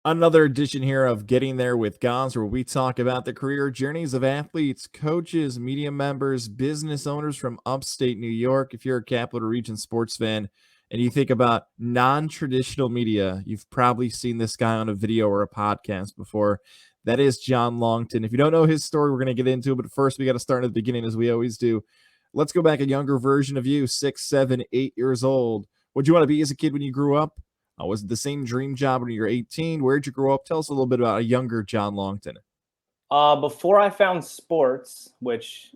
Another edition here of Getting There with Goz, where we talk about the career journeys of athletes, coaches, media members, business owners from upstate New York. If you're a Capital Region sports fan and you think about non-traditional media, you've probably seen this guy on a video or a podcast before. That is John Longton. If you don't know his story, we're going to get into it, but first we got to start at the beginning as we always do. Let's go back a younger version of you, 6, 7, 8 years old. What'd you want to be as a kid when you grew up? Was it the same dream job when you were 18? Where'd you grow up? Tell us a little bit about a younger John Longton. Before I found sports, which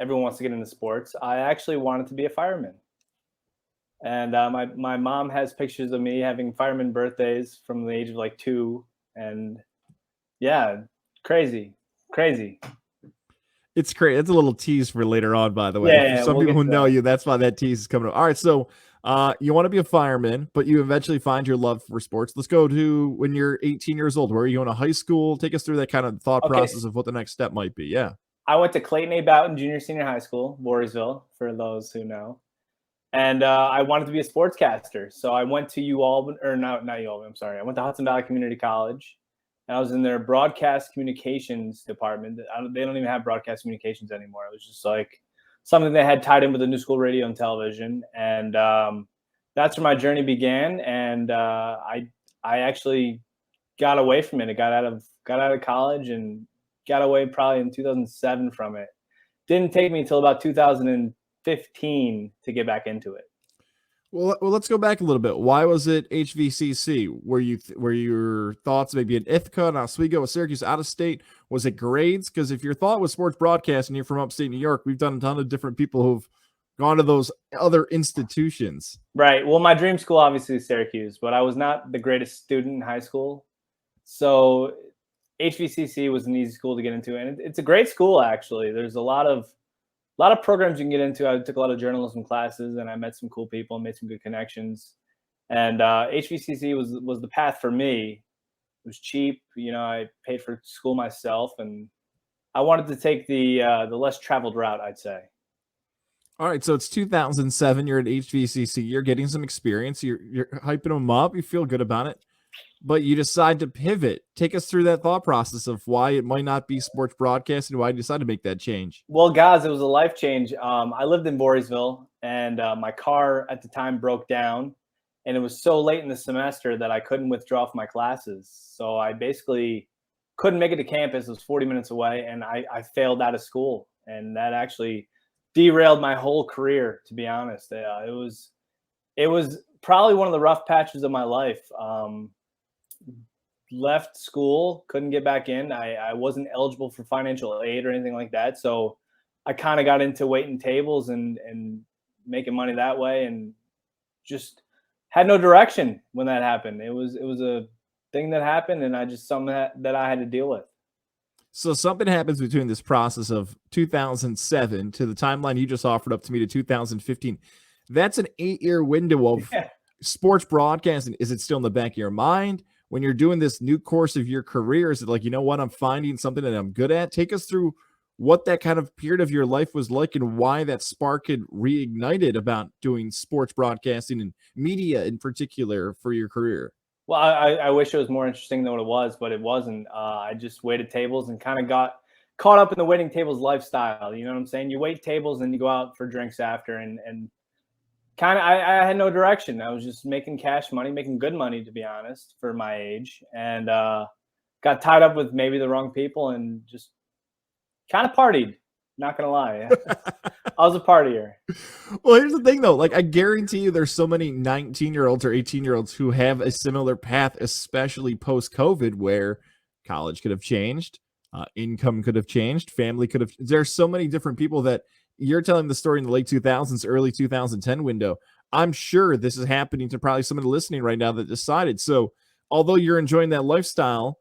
everyone wants to get into sports, I actually wanted to be a fireman. And my mom has pictures of me having fireman birthdays from the age of like 2. And yeah, crazy. It's great. It's a little tease for later on, by the way. Yeah, For some we'll people get who to know that. you, that's why that tease is coming up. All right, so you want to be a fireman, but you eventually find your love for sports. Let's go to when you're 18 years old. Where are you going to high school? Take us through that kind of thought Okay, process of what the next step might be. Yeah. I went to Clayton A. Boughton Junior Senior High School, Voorheesville, for those who know. And I wanted to be a sportscaster. So I went to U Albany, or not U Albany, I'm sorry. I went to Hudson Valley Community College. And I was in their broadcast communications department. They don't even have broadcast communications anymore. It was just like something they had tied in with the new school radio and television. And that's where my journey began. And I actually got away from it. I got out of college and got away probably in 2007 from it. Didn't take me until about 2015 to get back into it. Well, let's go back a little bit. Why was it HVCC? Were your thoughts maybe in Ithaca, in Oswego, Syracuse, out of state? Was it grades? Because if your thought was sports broadcast and you're from upstate New York, we've done a ton of different people who've gone to those other institutions. Right. Well, my dream school obviously is Syracuse, but I was not the greatest student in high school. So HVCC was an easy school to get into, and it's a great school actually. There's a lot of programs you can get into. I took a lot of journalism classes, and I met some cool people and made some good connections. And HVCC was the path for me. It was cheap, I paid for school myself, and I wanted to take the less traveled route, I'd say. All right, so it's 2007. You're at HVCC. You're getting some experience. You're hyping them up. You feel good about it, but you decide to pivot. Take us through that thought process of why it might not be sports broadcasting. Why you decided to make that change. Well, guys, it was a life change. I lived in Voorheesville, and my car at the time broke down, and it was so late in the semester that I couldn't withdraw from my classes. So I basically couldn't make it to campus. It was 40 minutes away, and I failed out of school, and that actually derailed my whole career, to be honest. It was probably one of the rough patches of my life. Left school, couldn't get back in. I wasn't eligible for financial aid or anything like that. So I kind of got into waiting tables and making money that way, and just had no direction when that happened. It was a thing that happened, and I just something that I had to deal with. So something happens between this process of 2007 to the timeline you just offered up to me to 2015. That's an 8-year window of sports broadcasting. Is it still in the back of your mind? When you're doing this new course of your career, is it like, you know what, I'm finding something that I'm good at? Take us through what that kind of period of your life was like and why that spark had reignited about doing sports broadcasting and media in particular for your career. Well, I wish it was more interesting than what it was, but it wasn't. I just waited tables and kind of got caught up in the waiting tables lifestyle. You know what I'm saying? You wait tables and you go out for drinks after, and kind of I had no direction. I was just making cash money, making good money, to be honest, for my age, and got tied up with maybe the wrong people and just kind of partied. Not gonna lie, I was a partier. Well, here's the thing, though. Like, I guarantee you there's so many 19-year-olds or 18-year-olds who have a similar path, especially post-COVID, where college could have changed, income could have changed, family could have. There's so many different people that you're telling the story in the late 2000s, early 2010 window. I'm sure this is happening to probably somebody listening right now that decided. So, although you're enjoying that lifestyle,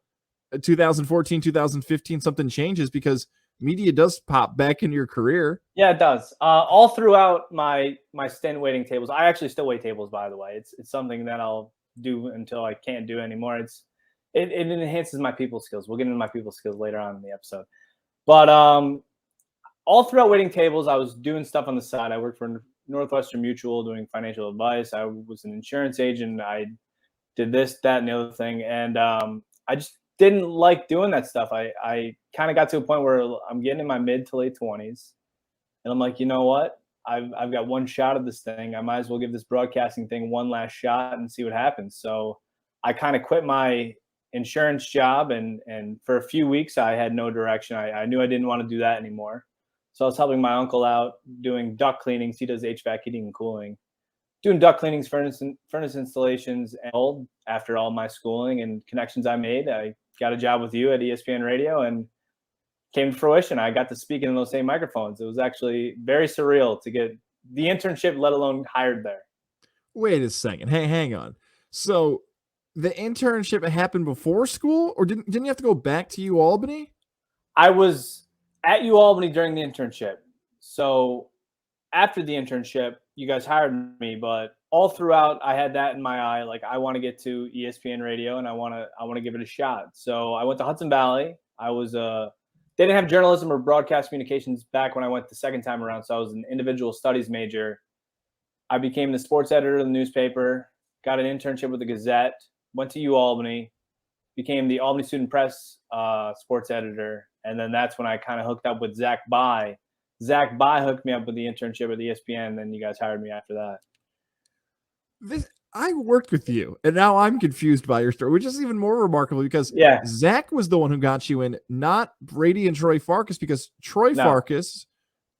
2014, 2015, something changes because media does pop back into your career. Yeah, it does. All throughout my stint waiting tables, I actually still wait tables, by the way. It's something that I'll do until I can't do anymore. It enhances my people skills. We'll get into my people skills later on in the episode. But all throughout waiting tables, I was doing stuff on the side. I worked for Northwestern Mutual doing financial advice. I was an insurance agent. I did this, that, and the other thing. And I just didn't like doing that stuff. I kind of got to a point where I'm getting in my mid to late 20s. And I'm like, you know what? I've got one shot of this thing. I might as well give this broadcasting thing one last shot and see what happens. So I kind of quit my insurance job, and for a few weeks I had no direction. I knew I didn't want to do that anymore. So I was helping my uncle out doing duct cleanings. He does HVAC heating and cooling, doing duct cleanings, furnace installations. And after all my schooling and connections I made, I got a job with you at ESPN Radio, and came to fruition. I got to speak in those same microphones. It was actually very surreal to get the internship, let alone hired there. Wait a second. Hey, hang on. So the internship happened before school, or didn't you have to go back to U Albany? I was at U Albany during the internship. So after the internship, you guys hired me, but all throughout I had that in my eye. Like, I want to get to ESPN Radio, and I want to give it a shot. So I went to Hudson Valley. I was they didn't have journalism or broadcast communications back when I went the second time around. So I was an individual studies major. I became the sports editor of the newspaper, got an internship with the Gazette, went to U Albany, became the Albany Student Press sports editor. And then that's when I kind of hooked up with Zach By. Zach By hooked me up with the internship at ESPN, and then you guys hired me after that. I worked with you, and now I'm confused by your story, which is even more remarkable because Yeah. Zach was the one who got you in, not Brady and Troy Farkas, because Troy Farkas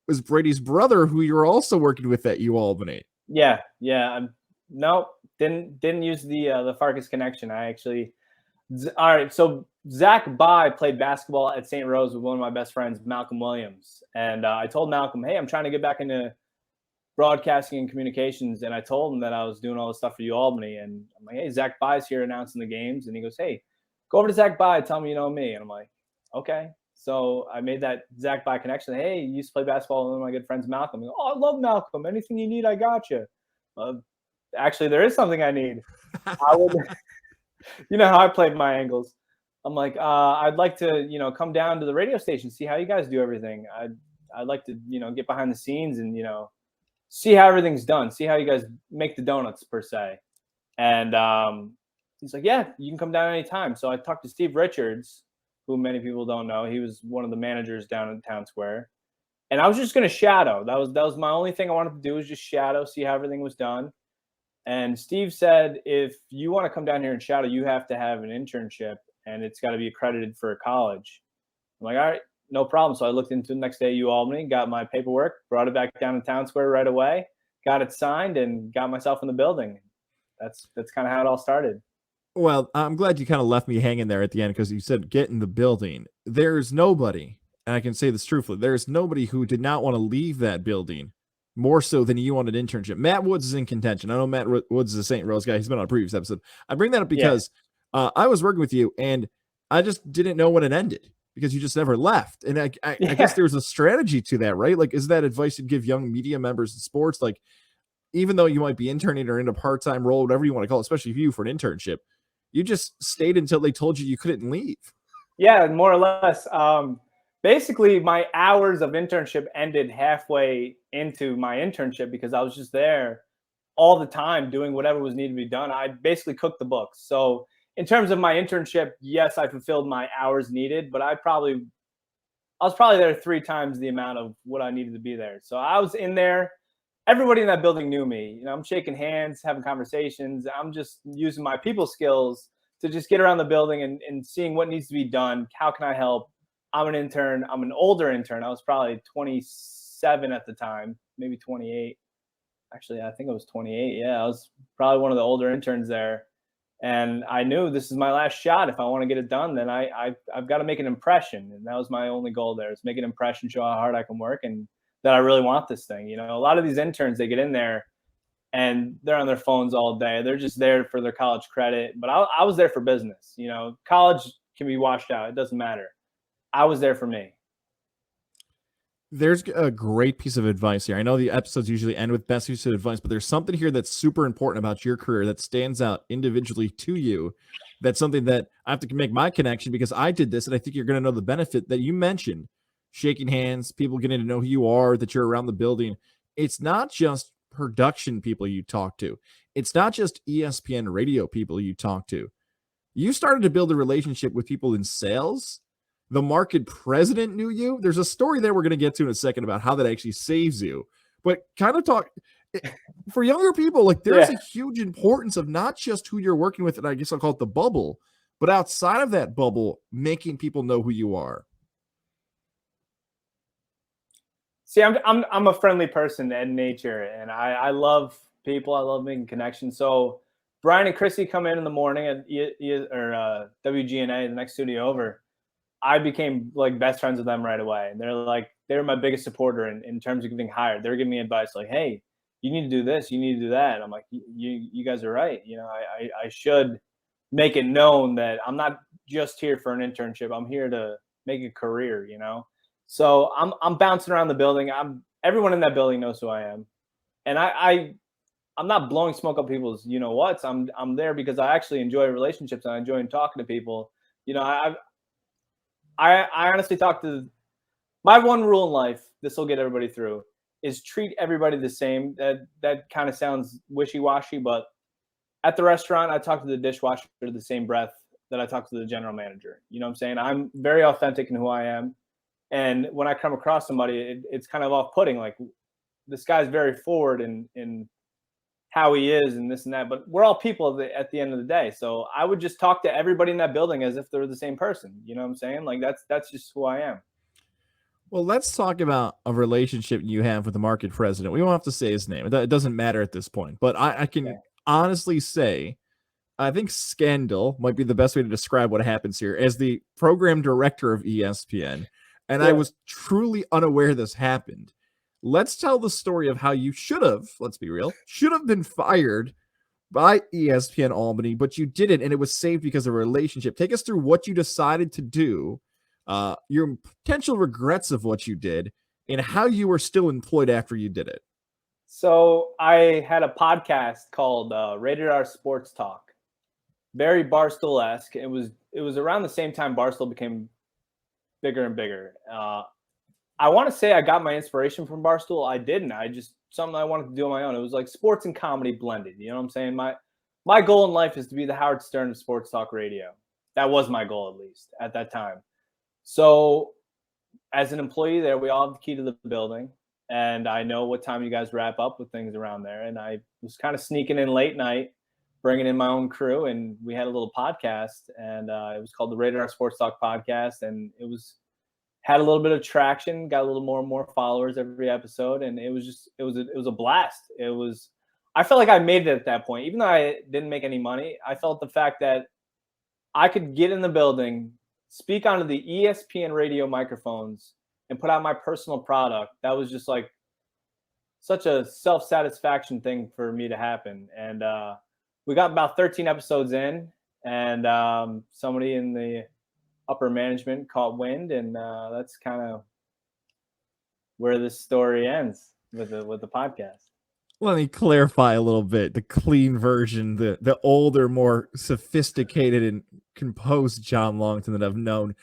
was Brady's brother, who you were also working with at U Albany. Yeah. No, didn't use the Farkas connection. I actually. All right, so Zach By played basketball at St. Rose with one of my best friends, Malcolm Williams. And I told Malcolm, hey, I'm trying to get back into broadcasting and communications. And I told him that I was doing all this stuff for U Albany. And I'm like, hey, Zach By's here announcing the games. And he goes, hey, go over to Zach By, tell me you know me. And I'm like, okay. So I made that Zach By connection. Hey, you used to play basketball with one of my good friends, Malcolm. Go, oh, I love Malcolm. Anything you need, I got you. Actually, there is something I need. I would, you know how I played my angles. I'm like, I'd like to, come down to the radio station, see how you guys do everything. I'd like to, get behind the scenes and, see how everything's done, see how you guys make the donuts per se. And he's like, yeah, you can come down anytime. So I talked to Steve Richards, who many people don't know. He was one of the managers down in Town Square. And I was just going to shadow. That was my only thing I wanted to do, was just shadow, see how everything was done. And Steve said, if you want to come down here and shadow, you have to have an internship, and it's got to be accredited for a college. I'm like, all right, no problem. So I looked into the next day at U Albany, got my paperwork, brought it back down to Town Square right away, got it signed, and got myself in the building. That's kind of how it all started. Well, I'm glad you kind of left me hanging there at the end, because you said get in the building. There's nobody, and I can say this truthfully, there's nobody who did not want to leave that building more so than you wanted an internship. Matt Woods is in contention. I know Matt Woods is a St. Rose guy. He's been on a previous episode. I bring that up because I was working with you, and I just didn't know when it ended because you just never left. And I guess there's a strategy to that, right? Like, is that advice you'd give young media members in sports? Like, even though you might be interning or in a part-time role, whatever you want to call it, especially if you for an internship, you just stayed until they told you couldn't leave. Yeah, more or less. Basically, my hours of internship ended halfway into my internship because I was just there all the time doing whatever was needed to be done. I basically cooked the books. So in terms of my internship, yes, I fulfilled my hours needed, but I was probably there 3 times the amount of what I needed to be there. So I was in there. Everybody in that building knew me. I'm shaking hands, having conversations. I'm just using my people skills to just get around the building and seeing what needs to be done. How can I help? I'm an intern. I'm an older intern. I was probably 27 at the time, maybe 28. Actually, I think I was 28. Yeah, I was probably one of the older interns there. And I knew this is my last shot. If I want to get it done, then I've got to make an impression. And that was my only goal there, is make an impression, show how hard I can work, and that I really want this thing. A lot of these interns, they get in there and they're on their phones all day. They're just there for their college credit. But I was there for business. College can be washed out. It doesn't matter. I was there for me. There's a great piece of advice here. I know the episodes usually end with best piece of advice, but there's something here that's super important about your career that stands out individually to you. That's something that I have to make my connection, because I did this, and I think you're going to know the benefit that you mentioned. Shaking hands, people getting to know who you are, that you're around the building. It's not just production people you talk to. it's not just ESPN radio people you talk to. You started to build a relationship with people in sales. The market president knew you. There's a story there we're going to get to in a second about how that actually saves you. But kind of talk for younger people, like there's a huge importance of not just who you're working with, and I guess I'll call it the bubble, but outside of that bubble, making people know who you are. See, I'm a friendly person in nature, and I love people. I love making connections. So Brian and Chrissy come in the morning at WGNA, the next studio over. I became like best friends with them right away. And they're my biggest supporter in terms of getting hired. They're giving me advice like, hey, you need to do this, you need to do that. And I'm like, you guys are right. You know, I should make it known that I'm not just here for an internship. I'm here to make a career, you know? So I'm bouncing around the building. Everyone in that building knows who I am. And I'm not blowing smoke up people's, you know what? I'm there because I actually enjoy relationships and I enjoy talking to people. You know, I honestly talk to my one rule in life. This will get everybody through is treat everybody the same. That kind of sounds wishy-washy, but at the restaurant, I talk to the dishwasher the same breath that I talk to the general manager. You know what I'm saying? I'm very authentic in who I am. And when I come across somebody, it's kind of off-putting. Like this guy's very forward in how he is and this and that. But we're all people at the end of the day. So I would just talk to everybody in that building as if they're the same person. You know what I'm saying? Like that's just who I am. Well, let's talk about a relationship you have with the market president. We won't have to say his name. It doesn't matter at this point. But I can honestly say I think scandal might be the best way to describe what happens here. As the program director of ESPN, and I was truly unaware this happened. Let's tell the story of how you should have, let's be real, should have been fired by ESPN Albany, but you didn't, and it was saved because of a relationship. Take us through what you decided to do, your potential regrets of what you did, and how you were still employed after you did it. So I had a podcast called Rated R Sports Talk, very Barstool-esque. It was around the same time Barstool became bigger and bigger. I want to say I got my inspiration from Barstool. I didn't. I just something I wanted to do on my own. It was like sports and comedy blended. You know what I'm saying? My goal in life is to be the Howard Stern of sports talk radio. That was my goal, at least at that time. So as an employee there, we all have the key to the building. And I know what time you guys wrap up with things around there. And I was kind of sneaking in late night, bringing in my own crew. And we had a little podcast. And it was called the Rated R Sports Talk Podcast. And had a little bit of traction, got a little more and more followers every episode. And it was a blast. I felt like I made it at that point. Even though I didn't make any money, I felt the fact that I could get in the building, speak onto the ESPN radio microphones, and put out my personal product. That was just like such a self-satisfaction thing for me to happen. And we got about 13 episodes in, and somebody in the upper management caught wind, and that's kind of where this story ends with the podcast. Let me clarify a little bit. The clean version, the older, more sophisticated and composed John Longton that I've known.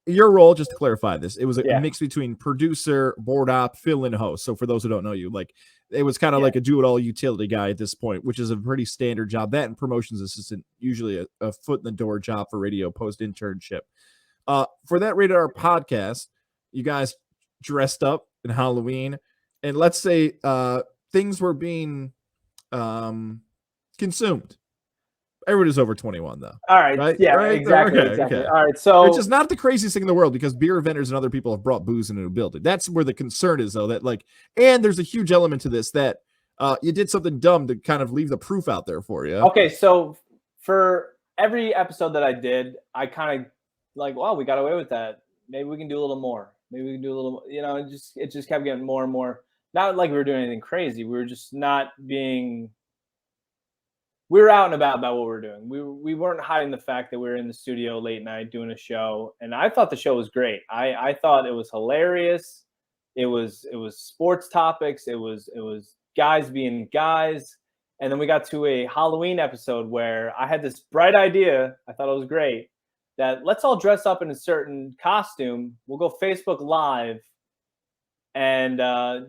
Your role, just to clarify this, it was a mix between producer, board op, fill-in host. So for those who don't know you, like it was kind of like a do-it-all utility guy at this point, which is a pretty standard job. That and promotions assistant, usually a foot in the door job for radio post-internship. For that Rated R podcast, you guys dressed up in Halloween, and let's say things were being consumed. Everybody's over 21, though. All right. Yeah, right? Exactly. Okay. All right. So, which is not the craziest thing in the world because beer vendors and other people have brought booze into a building. That's where the concern is, though, that and there's a huge element to this that you did something dumb to kind of leave the proof out there for you. Okay. So for every episode that I did, I kind of wow, we got away with that. Maybe we can do a little more. Maybe we can do a little, it just kept getting more and more. Not like we were doing anything crazy. We were just not being. We were out and about what we were doing. We weren't hiding the fact that we were in the studio late night doing a show, and I thought the show was great. I thought it was hilarious. It was sports topics. It was guys being guys, and then we got to a Halloween episode where I had this bright idea. I thought it was great that let's all dress up in a certain costume. We'll go Facebook Live and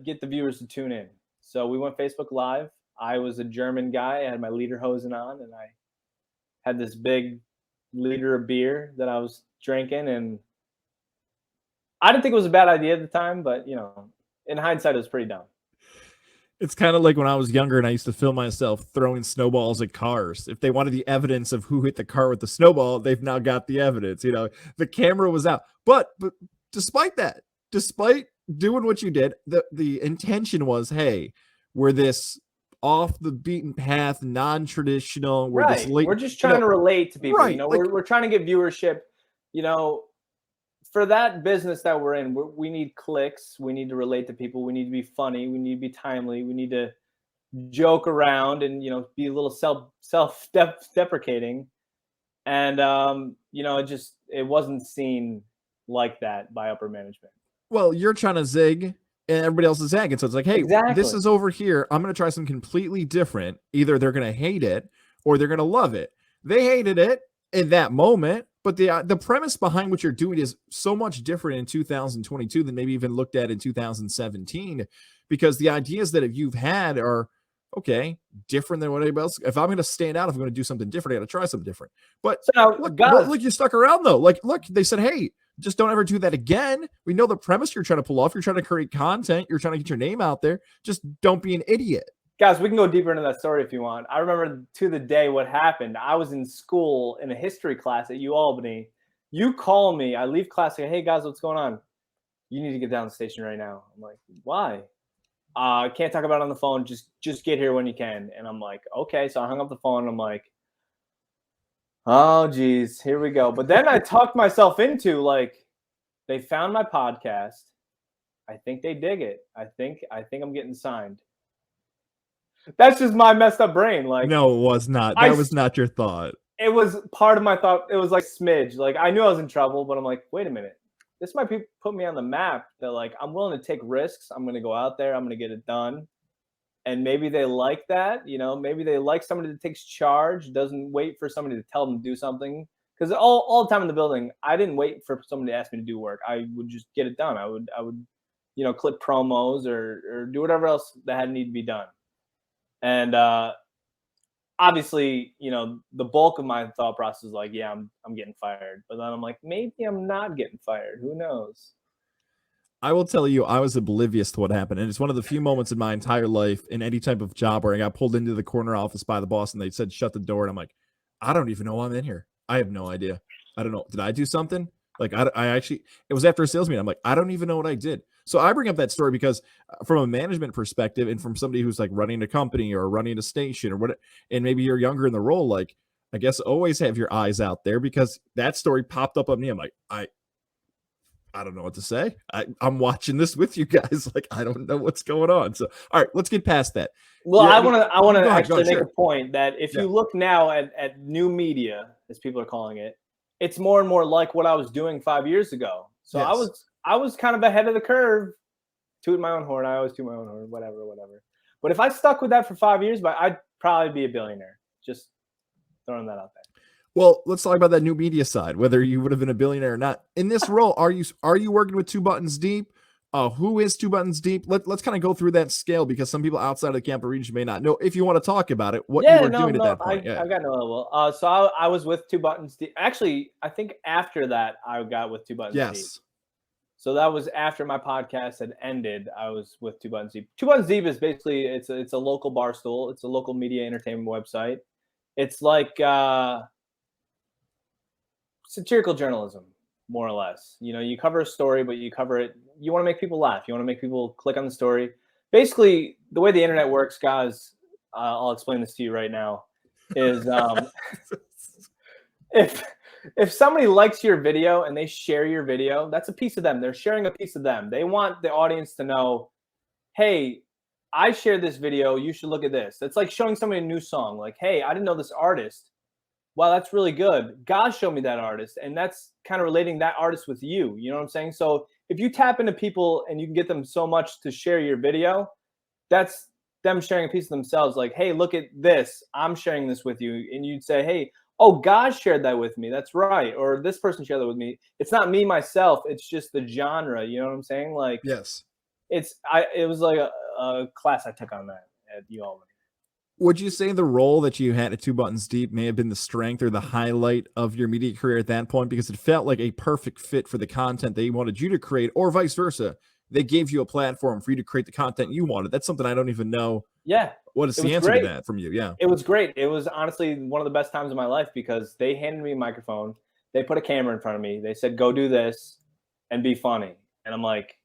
get the viewers to tune in. So we went Facebook Live. I was a German guy. I had my lederhosen on, and I had this big liter of beer that I was drinking, and I didn't think it was a bad idea at the time, but in hindsight, it was pretty dumb. It's kind of like when I was younger and I used to film myself throwing snowballs at cars. If they wanted the evidence of who hit the car with the snowball, they've now got the evidence. The camera was out. But despite that, despite doing what you did, the intention was, hey, we're this off the beaten path, non-traditional. We're this late. We're just trying to relate to people. Right. We're trying to get viewership. For that business that we're in, we need clicks. We need to relate to people. We need to be funny. We need to be timely. We need to joke around and be a little self-deprecating. And it wasn't seen like that by upper management. Well, you're trying to zig and everybody else is zagging. So it's like, hey, This is over here. I'm going to try something completely different. Either they're going to hate it or they're going to love it. They hated it in that moment, but the premise behind what you're doing is so much different in 2022 than maybe even looked at in 2017, because the ideas that you've had are, okay, different than what anybody else. If I'm going to stand out, if I'm going to do something different, I got to try something different. But look, you stuck around though. Look, they said, hey, just don't ever do that again. We know the premise you're trying to pull off. You're trying to create content. You're trying to get your name out there. Just don't be an idiot. Guys, we can go deeper into that story if you want. I remember to the day what happened. I was in school in a history class at Albany. You call me. I leave class. Say, hey, guys, what's going on? You need to get down to the station right now. I'm like, why? I can't talk about it on the phone. Just get here when you can. And I'm like, okay. So I hung up the phone. And I'm like, oh, geez, here we go. But then I talked myself into, like, they found my podcast. I think they dig it. I think I'm getting signed. That's just my messed up brain. Like, no, it was not. That was not your thought. It was part of my thought. It was like smidge. Like, I knew I was in trouble, but I'm like, wait a minute. This might put me on the map. That, like, I'm willing to take risks. I'm going to go out there. I'm going to get it done. And maybe they like that. Maybe they like somebody that takes charge, doesn't wait for somebody to tell them to do something. Because all the time in the building, I didn't wait for somebody to ask me to do work. I would just get it done. I would clip promos or do whatever else that had need to be done. And obviously, the bulk of my thought process is like, yeah, I'm getting fired. But then I'm like, maybe I'm not getting fired. Who knows? I will tell you, I was oblivious to what happened. And it's one of the few moments in my entire life in any type of job where I got pulled into the corner office by the boss and they said, shut the door. And I'm like, I don't even know I'm in here. I have no idea. I don't know. Did I do something? Like, I actually, it was after a sales meeting. I'm like, I don't even know what I did. So I bring up that story because from a management perspective and from somebody who's like running a company or running a station or what, and maybe you're younger in the role, like, I guess always have your eyes out there because that story popped up on me. I'm like, I don't know what to say. I'm watching this with you guys. Like, I don't know what's going on. So, all right, let's get past that. Well, I want to actually make a point that if you look now at new media, as people are calling it, it's more and more like what I was doing 5 years ago. So yes. I was kind of ahead of the curve. Tooting my own horn. I always toot my own horn. Whatever. But if I stuck with that for 5 years, I'd probably be a billionaire. Just throwing that out there. Well, let's talk about that new media side, whether you would have been a billionaire or not. In this role, are you working with Two Buttons Deep? Who is Two Buttons Deep? Let's kind of go through that scale because some people outside of the Tampa region may not know. If you want to talk about it, what you were doing at that point. I've got no level. So I was with Two Buttons Deep. Actually, I think after that, I got with Two Buttons Deep. So that was after my podcast had ended. I was with Two Buttons Deep. Two Buttons Deep is basically it's a local bar stool. It's a local media entertainment website. It's like satirical journalism, more or less. You cover a story, but you cover it. You want to make people laugh. You want to make people click on the story. Basically, the way the internet works, guys, I'll explain this to you right now, is if somebody likes your video and they share your video, that's a piece of them. They're sharing a piece of them. They want the audience to know, hey, I shared this video. You should look at this. It's like showing somebody a new song. Like, hey, I didn't know this artist. Wow, that's really good. God showed me that artist. And that's kind of relating that artist with you. You know what I'm saying? So if you tap into people and you can get them so much to share your video, that's them sharing a piece of themselves. Like, hey, look at this. I'm sharing this with you. And you'd say, hey, oh, God shared that with me. That's right. Or this person shared that with me. It's not me, myself. It's just the genre. You know what I'm saying? Like, yes. It was like a class I took on that at Albany. Would you say the role that you had at Two Buttons Deep may have been the strength or the highlight of your media career at that point? Because it felt like a perfect fit for the content they wanted you to create, or vice versa. They gave you a platform for you to create the content you wanted. That's something I don't even know. Yeah, What is it the was answer to great. that from you? Yeah. It was great. It was honestly one of the best times of my life because they handed me a microphone. They put a camera in front of me. They said, "Go do this and be funny." And I'm like,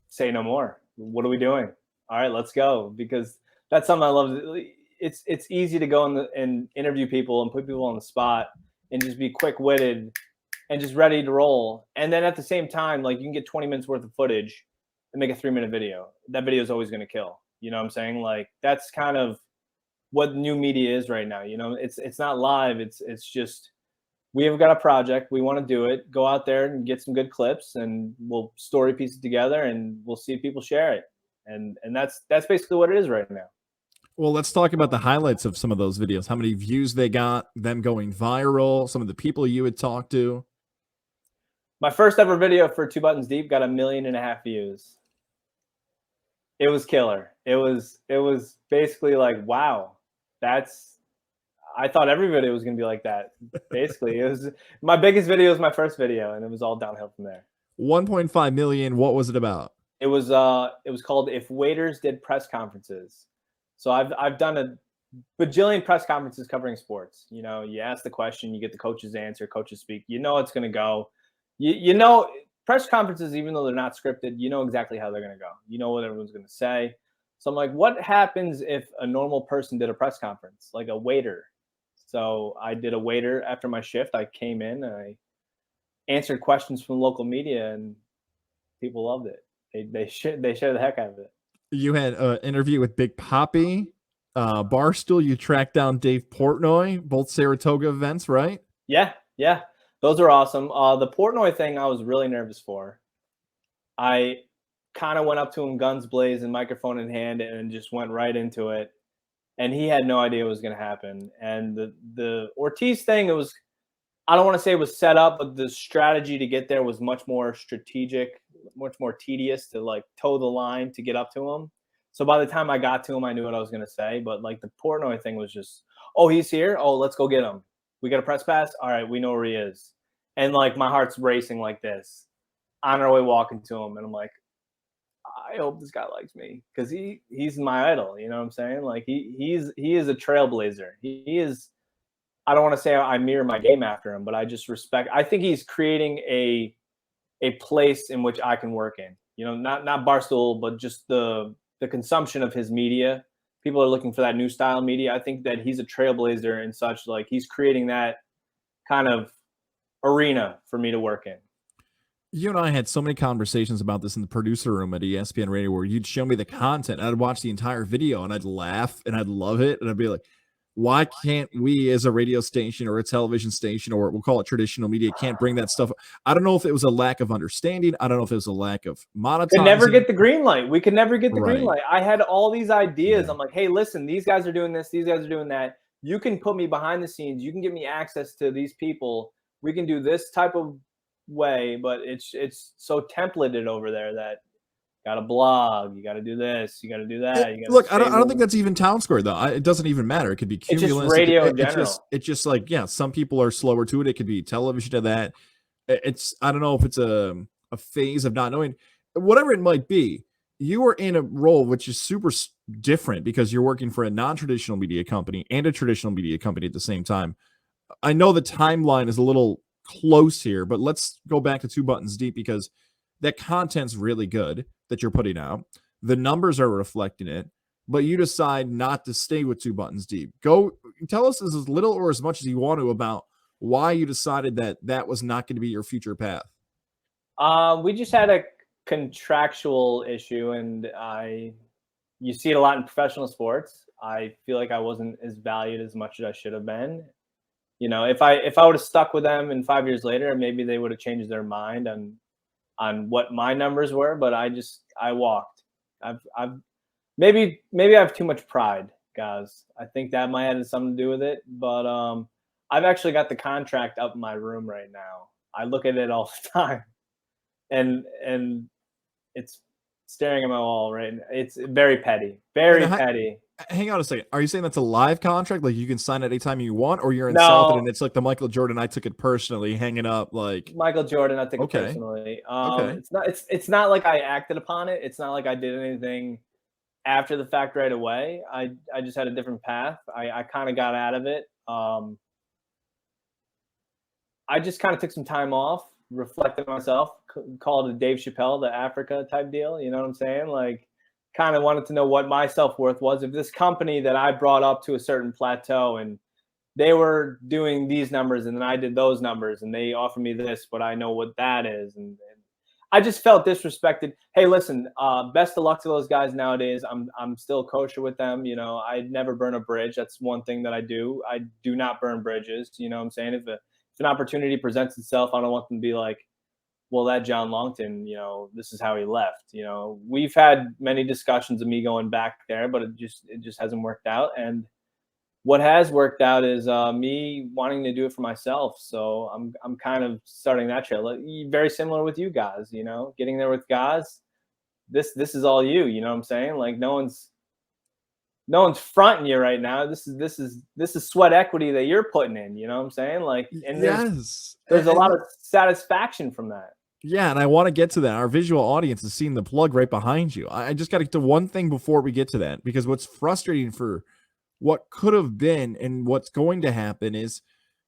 "Say no more. What are we doing? All right, let's go." Because that's something I love. It's easy to go and interview people and put people on the spot and just be quick witted and just ready to roll. And then at the same time, like, you can get 20 minutes worth of footage and make a 3-minute video. That video is always going to kill. You know what I'm saying? Like, that's kind of what new media is right now. You know, it's not live. It's just, we have got a project, we want to do it. Go out there and get some good clips, and we'll story piece it together, and we'll see if people share it. And that's basically what it is right now. Well, let's talk about the highlights of some of those videos. How many views they got, them going viral, some of the people you would talk to. My first ever video for Two Buttons Deep got 1.5 million views. It was killer. It was basically like, wow, that's, I thought every video was gonna be like that. Basically, it was my biggest video was my first video, and it was all downhill from there. 1.5 million. What was it about? It was called If Waiters Did Press Conferences. So I've done a bajillion press conferences covering sports. You know, you ask the question, you get the coach's answer, coaches speak. You know it's gonna go. You know, press conferences, even though they're not scripted, you know exactly how they're gonna go. You know what everyone's gonna say. So I'm like, what happens if a normal person did a press conference, like a waiter? So I did a waiter after my shift. I came in and I answered questions from local media, and people loved it. They shared the heck out of it. You had an interview with Big Poppy, Barstool. You tracked down Dave Portnoy, both Saratoga events, right? Yeah, yeah, those are awesome. The Portnoy thing, I was really nervous for. I kind of went up to him, guns blazing, microphone in hand, and just went right into it. And he had no idea what was going to happen. And the Ortiz thing, it was, I don't want to say it was set up, but the strategy to get there was much more strategic, much more tedious to like toe the line to get up to him. So by the time I got to him, I knew what I was going to say. But like the Portnoy thing was just, oh, he's here. Oh, let's go get him. We got a press pass. All right, we know where he is. And like my heart's racing like this on our way walking to him. And I'm like, I hope this guy likes me because he's my idol. You know what I'm saying? Like he is a trailblazer. He is. I don't want to say I mirror my game after him, but I just respect. I think he's creating a place in which I can work in. You know, not Barstool, but just the consumption of his media. People are looking for that new style media. I think that he's a trailblazer and such. Like he's creating that kind of arena for me to work in. You and I had so many conversations about this in the producer room at ESPN Radio, where you'd show me the content, and I'd watch the entire video, and I'd laugh, and I'd love it, and I'd be like, why can't we as a radio station or a television station, or we'll call it traditional media, can't bring that stuff? I don't know if it was a lack of understanding. I don't know if it was a lack of Could never monetizing. get the green light. We could never get the green Right. light. I had all these ideas. Yeah. I'm like, hey, listen, these guys are doing this. These guys are doing that. You can put me behind the scenes. You can give me access to these people. We can do this type of way, but it's so templated over there that got to blog. You got to do this. You got to do that. You got Look, to I don't think that's even Town Square though. It doesn't even matter. It could be It's just Cumulus. radio in general. It's just like, yeah, some people are slower to it. It could be television to that. It's, I don't know if it's a phase of not knowing, whatever it might be. You are in a role which is super different because you're working for a non-traditional media company and a traditional media company at the same time. I know the timeline is a little close here, but let's go back to Two Buttons Deep because that content's really good that you're putting out. The numbers are reflecting it, but you decide not to stay with Two Buttons Deep. Go tell us as little or as much as you want to about why you decided that that was not going to be your future path. We just had a contractual issue, and you see it a lot in professional sports. I feel like I wasn't as valued as much as I should have been. You know, if I would have stuck with them and 5 years later, maybe they would have changed their mind on what my numbers were. But I walked. I've maybe I have too much pride, guys. I think that might have something to do with it. But I've actually got the contract up in my room right now. I look at it all the time, and it's staring at my wall right now. It's very petty, very petty. Hang on a second. Are you saying that's a live contract? Like you can sign it anytime you want, or you're insulted and No, it's like the Michael Jordan, I took it personally, hanging up like, Michael Jordan, I take it okay, personally. okay. It's not like I acted upon it. It's not like I did anything after the fact right away. I just had a different path. I kind of got out of it. I just kind of took some time off, reflected on myself, called it Dave Chappelle, the Africa type deal. You know what I'm saying? Like, kind of wanted to know what my self worth was. If this company that I brought up to a certain plateau and they were doing these numbers and then I did those numbers and they offered me this, but I know what that is. And I just felt disrespected. Hey, listen, best of luck to those guys nowadays. I'm still kosher with them. You know, I never burn a bridge. That's one thing that I do. I do not burn bridges. You know what I'm saying? If an opportunity presents itself, I don't want them to be like, well, that John Longton, you know, this is how he left. You know, we've had many discussions of me going back there, but it just hasn't worked out. And what has worked out is me wanting to do it for myself. So I'm kind of starting that trail. Like, very similar with you guys, you know, getting there with guys. This is all you. You know what I'm saying? Like no one's fronting you right now. This is sweat equity that you're putting in. You know what I'm saying? Like, and Yes. there's a lot of satisfaction from that. Yeah, and I want to get to that. Our visual audience is seeing the plug right behind you. I just got to get to one thing before we get to that, because what's frustrating for what could have been and what's going to happen is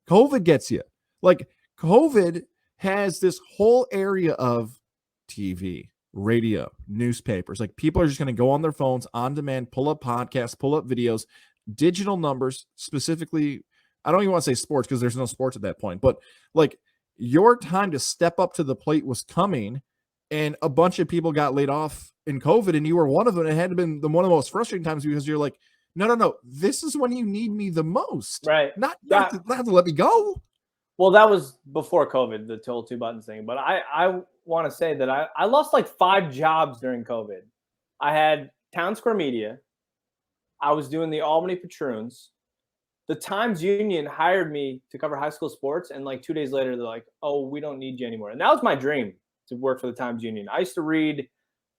COVID gets you. Like, COVID has this whole area of TV, radio, newspapers. Like, people are just going to go on their phones on demand, pull up podcasts, pull up videos, digital numbers, specifically. I don't even want to say sports because there's no sports at that point, but like, your time to step up to the plate was coming, and a bunch of people got laid off in COVID, and you were one of them. It had been one of the most frustrating times because you're like, no. This is when you need me the most. Right. Not Yeah. not to let me go. Well, that was before COVID, the total two buttons thing. But I want to say that I lost like 5 jobs during COVID. I had Town Square Media. I was doing the Albany Patroons. The Times Union hired me to cover high school sports, and like 2 days later, they're like, "Oh, we don't need you anymore." And that was my dream, to work for the Times Union. I used to read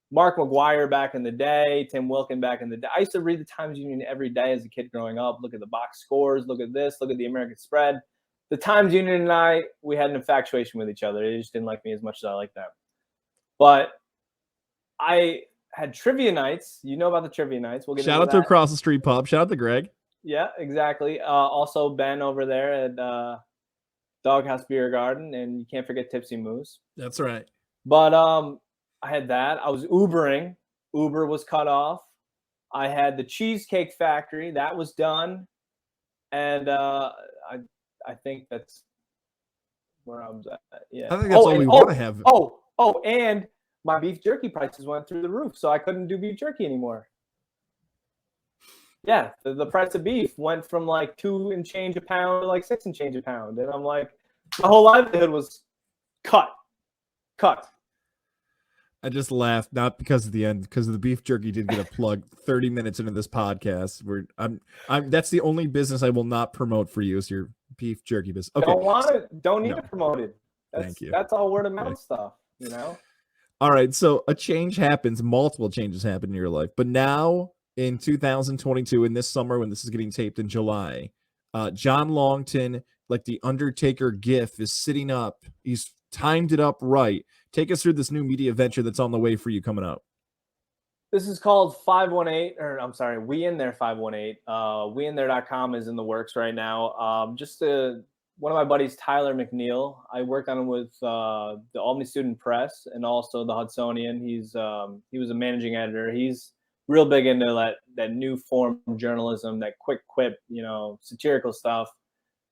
Mark McGuire back in the day, Tim Wilkin back in the day. I used to read the Times Union every day as a kid growing up. Look at the box scores, look at this, look at the American spread. The Times Union and I, we had an infatuation with each other. They just didn't like me as much as I liked them. But I had trivia nights. You know about the trivia nights. We'll get Shout into out to that. Across the Street Pub. Shout out to Greg. Yeah, exactly. Also, Ben over there at Doghouse Beer Garden, and you can't forget Tipsy Moose. That's right. But I had that. I was Ubering. Uber was cut off. I had the Cheesecake Factory. That was done. And I think that's where I was at. Yeah. I think that's all we want to have. And my beef jerky prices went through the roof, so I couldn't do beef jerky anymore. Yeah, the price of beef went from like 2 and change a pound to like 6 and change a pound. And I'm like, my whole livelihood was cut. I just laughed, not because of the end, because the beef jerky did get a plug 30 minutes into this podcast. Where I'm that's the only business I will not promote for you, is your beef jerky business. Okay. Don't need it promoted. Thank you. That's all word of mouth stuff, you know? All right. So a change happens, multiple changes happen in your life. But now in 2022, in this summer, when this is getting taped in July, John Longton, like the Undertaker gif, is sitting up. He's timed it up right. Take us through this new media venture that's on the way for you coming up. This is called 518, or I'm sorry, We In There 518. WeInThere.com is in the works right now. One of my buddies, Tyler McNeil, I worked on him with the Albany Student Press and also the Hudsonian. He was a managing editor. He's real big into that new form of journalism, that quick quip, satirical stuff.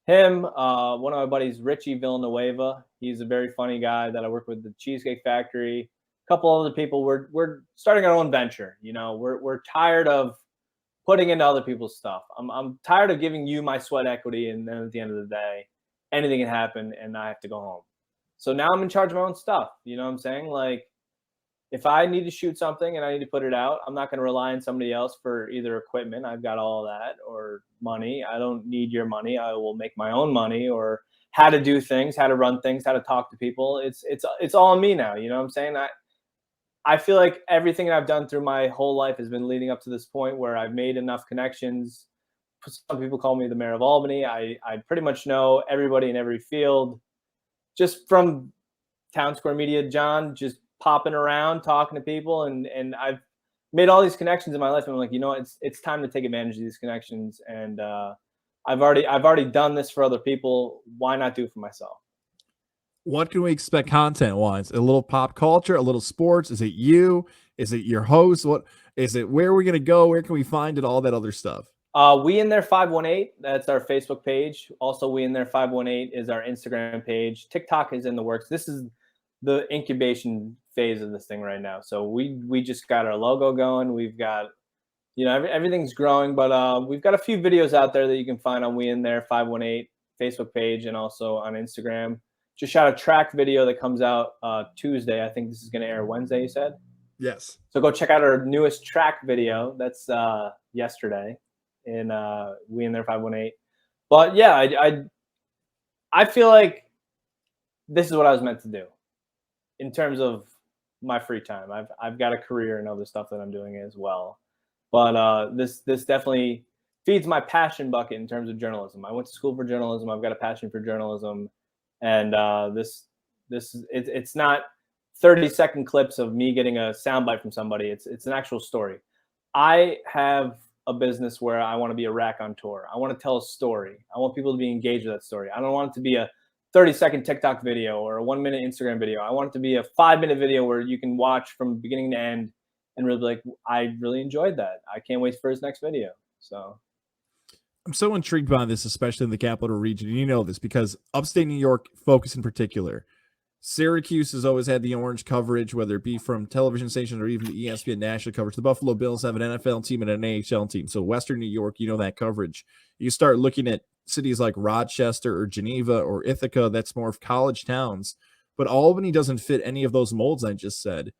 Him, one of my buddies, Richie Villanueva. He's a very funny guy that I work with, the Cheesecake Factory. A couple other people. We're starting our own venture. We're tired of putting into other people's stuff. I'm tired of giving you my sweat equity, and then at the end of the day, anything can happen, and I have to go home. So now I'm in charge of my own stuff. You know what I'm saying? Like, if I need to shoot something and I need to put it out, I'm not going to rely on somebody else for either equipment. I've got all that, or money. I don't need your money. I will make my own money, or how to do things, how to run things, how to talk to people. It's all on me now. You know what I'm saying? I feel like everything I've done through my whole life has been leading up to this point where I've made enough connections. Some people call me the mayor of Albany. I pretty much know everybody in every field just from Town Square Media, John, just popping around, talking to people, and I've made all these connections in my life. And I'm like, you know, it's time to take advantage of these connections. And I've already done this for other people. Why not do it for myself? What can we expect content-wise? A little pop culture, a little sports? Is it you? Is it your host? What is it? Where are we gonna go? Where can we find it? All that other stuff. We in there 518. That's our Facebook page. Also, we in there 518 is our Instagram page. TikTok is in the works. This is the incubation phase of this thing right now. So we just got our logo going. We've got, you know, everything's growing, but we've got a few videos out there that you can find on We in there 518 Facebook page and also on Instagram. Just shot a track video that comes out Tuesday. I think this is going to air Wednesday, you said? Yes. So go check out our newest track video. That's yesterday in We in there 518. But yeah, I feel like this is what I was meant to do in terms of my free time. I've got a career and other stuff that I'm doing as well. But this definitely feeds my passion bucket in terms of journalism. I went to school for journalism. I've got a passion for journalism, and it's not 30-second clips of me getting a soundbite from somebody. It's an actual story. I have a business where I want to be a raconteur. I want to tell a story. I want people to be engaged with that story. I don't want it to be a 30-second TikTok video or a 1-minute Instagram video. I want it to be a 5-minute video where you can watch from beginning to end and really be like, I really enjoyed that. I can't wait for his next video. So I'm so intrigued by this, especially in the capital region. And you know this because upstate New York focus in particular. Syracuse has always had the orange coverage, whether it be from television stations or even the ESPN national coverage. The Buffalo Bills have an NFL team and an AHL team. So Western New York, you know that coverage. You start looking at cities like Rochester or Geneva or Ithaca, that's more of college towns. But Albany doesn't fit any of those molds I just said.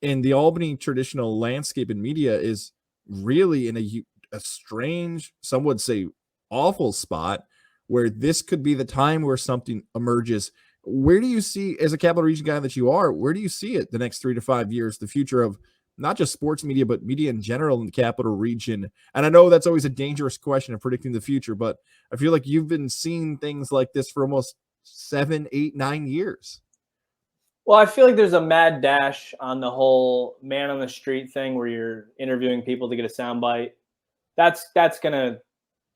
And the Albany traditional landscape and media is really in a strange, some would say awful spot where this could be the time where something emerges. Where do you see, as a capital region guy that you are, where do you see it the next 3 to 5 years, the future of not just sports media, but media in general in the capital region? And I know that's always a dangerous question of predicting the future, but I feel like you've been seeing things like this for almost 7, 8, 9 years. well, I feel like there's a mad dash on the whole man on the street thing where you're interviewing people to get a soundbite. That's gonna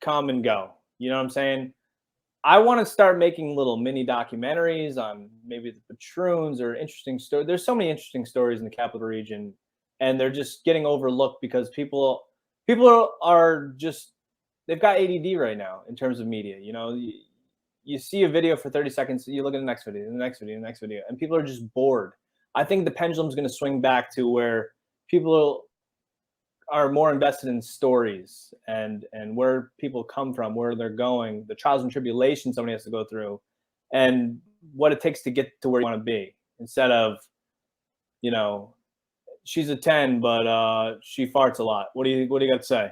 come and go. You know what I'm saying? I want to start making little mini documentaries on maybe the patroons or interesting stories. There's so many interesting stories in the capital region, and they're just getting overlooked because people are just, they've got ADD right now in terms of media. You know, you see a video for 30 seconds, you look at the next video, the next video, the next video, and people are just bored. I think the pendulum's going to swing back to where people are more invested in stories and where people come from, where they're going, the trials and tribulations somebody has to go through, and what it takes to get to where you want to be. Instead of, you know, she's a 10, but she farts a lot. What do you got to say?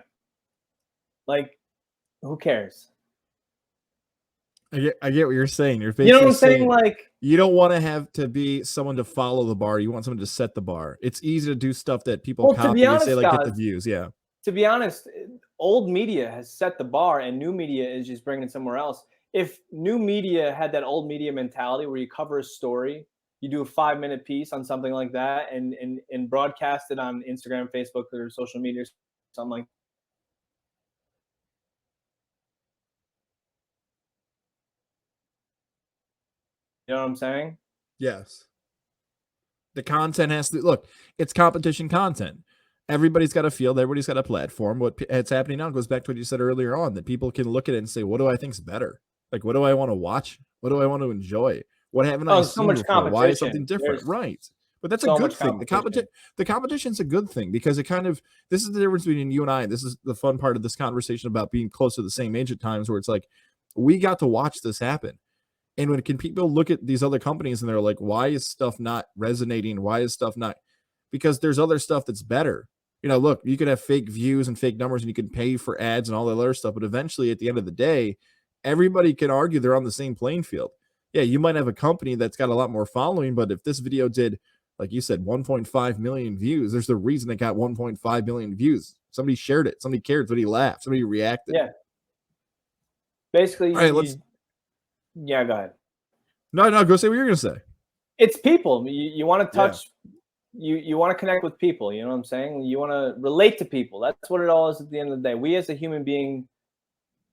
Like, who cares? I get what you're saying. You're basically You know what I'm saying? Like, you don't want to have to be someone to follow the bar. You want someone to set the bar. It's easy to do stuff that people well, to copy be and honest, say, like, get guys, the views. Yeah. to be honest, old media has set the bar and new media is just bringing it somewhere else. If new media had that old media mentality where you cover a story, you do a 5-minute piece on something like that and broadcast it on Instagram, Facebook, or social media, or something like you know what I'm saying? Yes. The content has to look, it's competition content. Everybody's got a field, everybody's got a platform. It's happening now goes back to what you said earlier on, that people can look at it and say, what do I think's better? Like, what do I want to watch? What do I want to enjoy? What haven't I Oh, so seen much before? Why is competition. something different? There's Right. But that's a so good much thing. competition. The competition's a good thing because it kind of, this is the difference between you and I. This is the fun part of this conversation about being close to the same age at times, where it's like, we got to watch this happen. And when people look at these other companies and they're like, why is stuff not resonating? Why is stuff not? Because there's other stuff that's better. You know, look, you could have fake views and fake numbers and you can pay for ads and all that other stuff. But eventually, at the end of the day, everybody can argue they're on the same playing field. Yeah, you might have a company that's got a lot more following, but if this video did like you said, 1.5 million views. There's a reason it got 1.5 million views. Somebody shared it. Somebody cared. Somebody laughed. Somebody reacted. Yeah. Basically, All right, let's. Yeah, go ahead. No, go say what you're gonna say. It's people. You want to Yeah. touch. You want to connect with people. You know what I'm saying? You want to relate to people. That's what it all is at the end of the day. We as a human being,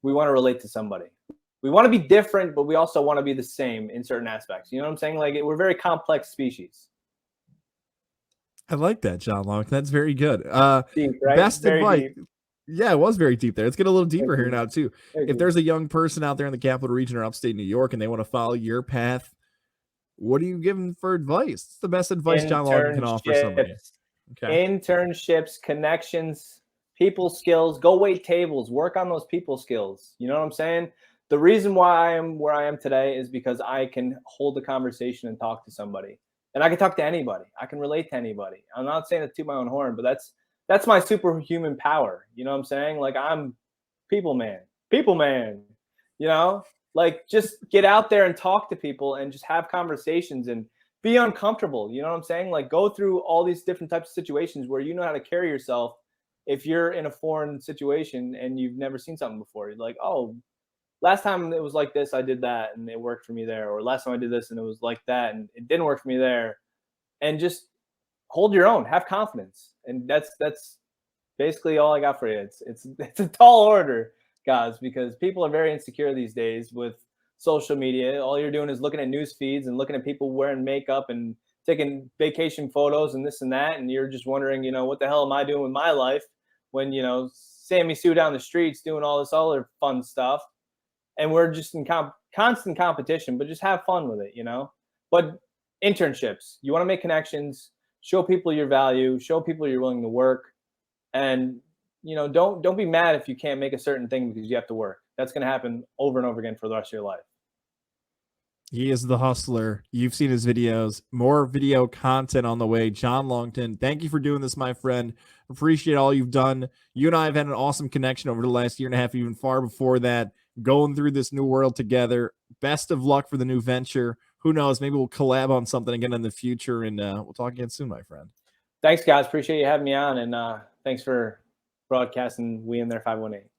we want to relate to somebody. We want to be different, but we also want to be the same in certain aspects. You know what I'm saying? Like we're a very complex species. I like that, John Long. That's very good. Deep, right? Best Very advice. deep. Yeah, it was very deep there. Let's get a little deeper Very here deep. now, too. Very If deep. there's a young person out there in the capital region or upstate New York and they want to follow your path, what do you give them for advice? It's the best advice John Long can offer somebody. Okay. Internships, connections, people skills. Go wait tables. Work on those people skills. You know what I'm saying? The reason why I am where I am today is because I can hold a conversation and talk to somebody. And I can talk to anybody. I can relate to anybody. I'm not saying it to my own horn, but that's my superhuman power. You know what I'm saying? Like I'm people man. People man. You know? Like just get out there and talk to people and just have conversations and be uncomfortable. You know what I'm saying? Like go through all these different types of situations where you know how to carry yourself if you're in a foreign situation and you've never seen something before. You're like, oh, last time it was like this, I did that and it worked for me there. Or last time I did this and it was like that and it didn't work for me there. And just hold your own, have confidence. And that's basically all I got for you. It's a tall order, guys, because people are very insecure these days with social media. All you're doing is looking at news feeds and looking at people wearing makeup and taking vacation photos and this and that, and you're just wondering, what the hell am I doing with my life when Sammy Sue down the streets doing all this other fun stuff, and we're just in constant competition. But just have fun with it, But internships, you want to make connections, show people your value, show people you're willing to work. And don't be mad if you can't make a certain thing because you have to work. That's going to happen over and over again for the rest of your life. He is the hustler. You've seen his videos. More video content on the way. John Longton, thank you for doing this, my friend. Appreciate all you've done. You and I have had an awesome connection over the last year and a half, even far before that, going through this new world together. Best of luck for the new venture. Who knows? Maybe we'll collab on something again in the future, and we'll talk again soon, my friend. Thanks, guys. Appreciate you having me on, and thanks for broadcasting We in There 518.